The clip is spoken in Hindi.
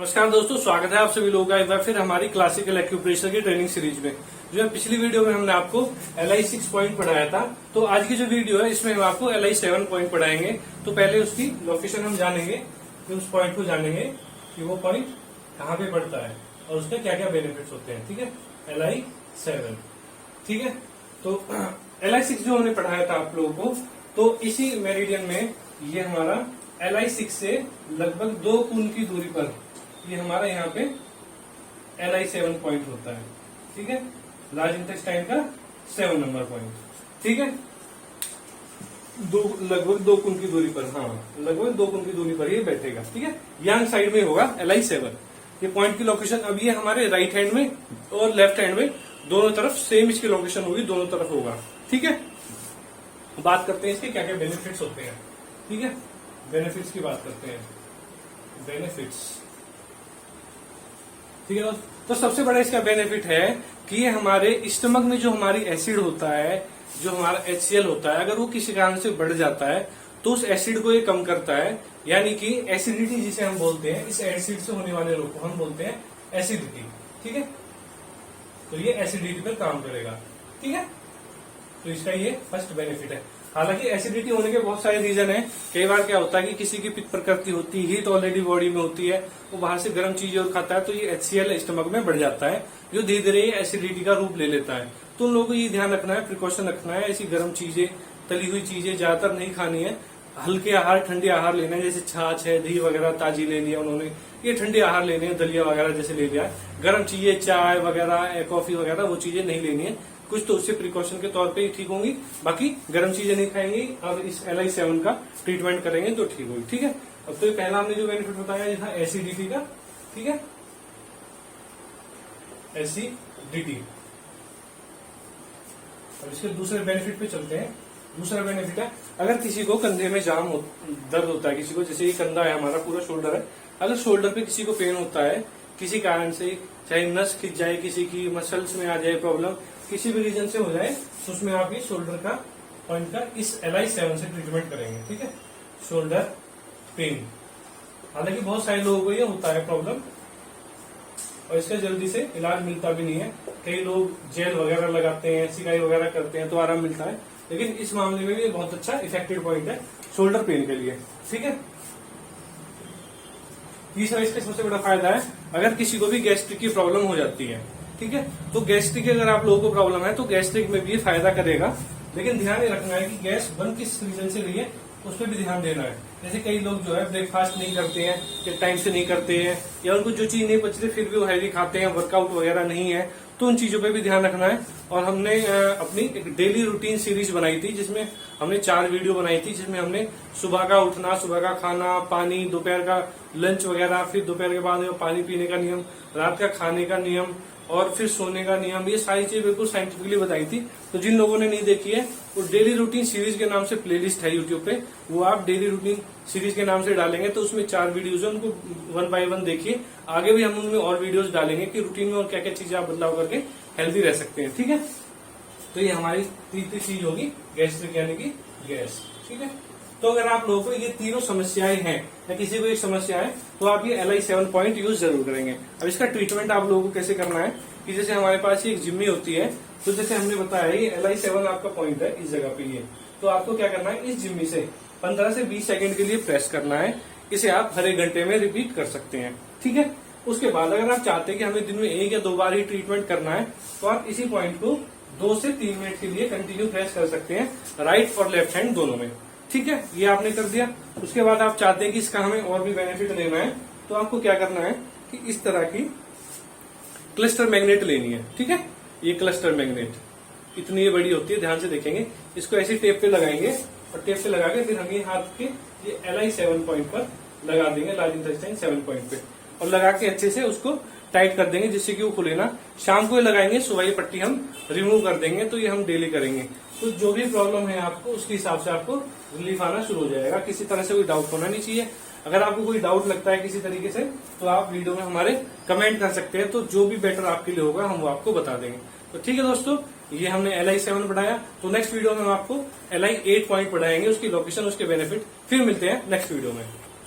नमस्कार दोस्तों, स्वागत है आप सभी लोगों का एक बार फिर हमारी क्लासिकल एक्यूप्रेशर की ट्रेनिंग सीरीज में। जो है पिछली वीडियो में हमने आपको LI 6 पॉइंट पढ़ाया था, तो आज की जो वीडियो है इसमें हम आपको LI 7 पॉइंट पढ़ाएंगे। तो पहले उसकी लोकेशन हम जानेंगे, फिर उस पॉइंट को जानेंगे कि वो पॉइंट कहाँ पे पड़ता है और उसके क्या क्या बेनिफिट्स होते हैं। ठीक है, LI 7। ठीक है, तो LI 6 जो हमने पढ़ाया था आप लोगों को, तो इसी मेरिडियन में ये हमारा LI 6 से लगभग 2 कोण की दूरी पर ये हमारा यहाँ पे LI 7 पॉइंट होता है। ठीक है, लार्ज इंटेस्टाइन का 7 नंबर पॉइंट। ठीक है, लगभग 2 कोण की दूरी पर, हाँ लगभग 2 कोण की दूरी पर ये बैठेगा। ठीक है, यंग साइड में होगा LI 7। ये पॉइंट की लोकेशन अब ये हमारे राइट हैंड में और लेफ्ट हैंड में दोनों तरफ सेम इसकी लोकेशन होगी, दोनों तरफ होगा। ठीक है, बात करते हैं इसके क्या क्या बेनिफिट्स होते हैं। ठीक है, बेनिफिट्स की बात करते हैं। बेनिफिट्स, ठीक है, तो सबसे बड़ा इसका बेनिफिट है कि ये हमारे स्टमक में जो हमारी एसिड होता है, जो हमारा HCl होता है, अगर वो किसी कारण से बढ़ जाता है तो उस एसिड को ये कम करता है। यानी कि एसिडिटी जिसे हम बोलते हैं, इस एसिड से होने वाले रोग को हम बोलते हैं एसिडिटी। ठीक है, तो ये एसिडिटी पर काम करेगा। ठीक है, तो इसका ये फर्स्ट बेनिफिट है। हालांकि एसिडिटी होने के बहुत सारे रीजन है। कई बार क्या होता है कि किसी की पित्त प्रकृति होती है, हीट ऑलरेडी बॉडी में होती है, वो बाहर से गर्म चीजें और खाता है तो ये HCl स्टमक में बढ़ जाता है, जो धीरे धीरे ये एसिडिटी का रूप ले लेता है। तो उन लोगों को ये ध्यान रखना है, प्रिकॉशन रखना है, ऐसी गर्म चीजें, तली हुई चीजें ज्यादातर नहीं खानी है। हल्के आहार, ठंडे आहार लेना है, जैसे छाछ है, दही वगैरह ताजी ले लिया उन्होंने, ये ठंडे आहार लेने हैं, दलिया वगैरह जैसे ले लिया। गर्म चीजें, चाय वगैरह, कॉफी वगैरह, वो चीजें नहीं लेनी है। कुछ तो उससे प्रिकॉशन के तौर पे ही ठीक होंगी, बाकी गर्म चीजें नहीं खाएंगी और इस LI 7 का ट्रीटमेंट करेंगे तो ठीक होगी। ठीक है, अब तो पहला हमने जो बेनिफिट बताया यहाँ एसिडिटी का। ठीक है, एसिडिटी। अब इसके दूसरे बेनिफिट पे चलते हैं। दूसरा बेनिफिट है, अगर किसी को कंधे में दर्द होता है, किसी को, जैसे ये कंधा है हमारा, पूरा शोल्डर है, अगर शोल्डर पे किसी को पेन होता है किसी कारण से, चाहे नस खिंच जाए, किसी की मसल्स में आ जाए प्रॉब्लम, किसी भी रीजन से हो जाए, तो उसमें आप ये शोल्डर का पॉइंट का इस LI 7 से ट्रीटमेंट करेंगे। ठीक है, शोल्डर पेन। हालांकि बहुत सारे लोगों को ये होता है प्रॉब्लम और इसका जल्दी से इलाज मिलता भी नहीं है। कई लोग जेल वगैरह लगाते हैं, सिकाई वगैरह करते हैं तो आराम मिलता है, लेकिन इस मामले में भी बहुत अच्छा इफेक्टिव पॉइंट है शोल्डर पेन के लिए। ठीक है, तीसरा इसका सबसे बड़ा फायदा है, अगर किसी को भी गैस्ट्रिक की प्रॉब्लम हो जाती है, ठीक है, तो गैस्ट्रिक अगर आप लोगों को प्रॉब्लम है तो गैस्ट्रिक में भी ये फायदा करेगा। लेकिन ध्यान ये रखना है कि गैस बन किस रीजन से रही है, उस पर भी ध्यान देना है। जैसे कई लोग जो है ब्रेकफास्ट नहीं करते हैं या टाइम से नहीं करते हैं, या उनको जो चीज नहीं पचती फिर भी वो हैवी खाते हैं, वर्कआउट वगैरह नहीं है, तो उन चीजों पे भी ध्यान रखना है। और हमने अपनी एक डेली रूटीन सीरीज बनाई थी, जिसमें हमने 4 वीडियो बनाई थी, जिसमें हमने सुबह का उठना, सुबह का खाना, पानी, दोपहर का लंच वगैरह, फिर दोपहर के बाद पानी पीने का नियम, रात का खाने का नियम और फिर सोने का नियम, ये सारी चीजें बिल्कुल साइंटिफिकली बताई थी। तो जिन लोगों ने नहीं देखी है, वो डेली रूटीन सीरीज के नाम से प्लेलिस्ट है यूट्यूब पे, वो आप डेली रूटीन सीरीज के नाम से डालेंगे तो उसमें 4 वीडियोज है, उनको 1 बाय 1 देखिए। आगे भी हम उनमें और वीडियोज डालेंगे कि रूटीन में और क्या क्या चीजें आप बदलाव करके हेल्दी रह सकते हैं। ठीक है, तो ये हमारी तीसरी चीज होगी गैस्ट्रिक, यानी कि गैस। ठीक है, तो अगर आप लोगों को ये तीनों समस्याएं हैं या किसी को एक समस्या है तो आप ये LI 7 पॉइंट यूज जरूर करेंगे। अब इसका ट्रीटमेंट आप लोगों को कैसे करना है कि जैसे हमारे पास ये एक जिम्मी होती है, तो जैसे हमने बताया ये LI 7 आपका पॉइंट है इस जगह पे ये, तो आपको क्या करना है, इस जिम्मी से 15 से 20 सेकंड के लिए प्रेस करना है। इसे आप हर 1 घंटे में रिपीट कर सकते हैं। ठीक है, उसके बाद अगर आप चाहते हैं कि हमें दिन में 1 या 2 बार ही ट्रीटमेंट करना है, तो आप इसी पॉइंट को 2 से 3 मिनट के लिए कंटिन्यू प्रेस कर सकते हैं, राइट और लेफ्ट हैंड दोनों में। ठीक है, ये आपने कर दिया। उसके बाद आप चाहते हैं कि इसका हमें और भी बेनिफिट लेना है, तो आपको क्या करना है कि इस तरह की क्लस्टर मैग्नेट लेनी है। ठीक है, ये क्लस्टर मैग्नेट इतनी बड़ी होती है, ध्यान से देखेंगे, इसको ऐसी टेप पे लगाएंगे और टेप पे लगा के फिर हम ये हाथ के ये LI 7 पॉइंट पर लगा देंगे, लार्ज इंटेस्टाइन 7 पॉइंट पे, और लगा के अच्छे से उसको टाइट कर देंगे जिससे कि वो खुले ना। शाम को ये लगाएंगे, सुबह ये पट्टी हम रिमूव कर देंगे। तो ये हम डेली करेंगे, तो जो भी प्रॉब्लम है आपको उसके हिसाब से आपको रिलीफ आना शुरू हो जाएगा। किसी तरह से कोई डाउट होना नहीं चाहिए। अगर आपको कोई डाउट लगता है किसी तरीके से, तो आप वीडियो में हमारे कमेंट कर सकते हैं, तो जो भी बेटर आपके लिए होगा हम वो आपको बता देंगे। तो ठीक है दोस्तों, ये हमने LI 7 पढ़ाया, तो नेक्स्ट वीडियो में हम आपको LI 8 पॉइंट पढ़ाएंगे, उसकी लोकेशन, उसके बेनिफिट। फिर मिलते हैं नेक्स्ट वीडियो में।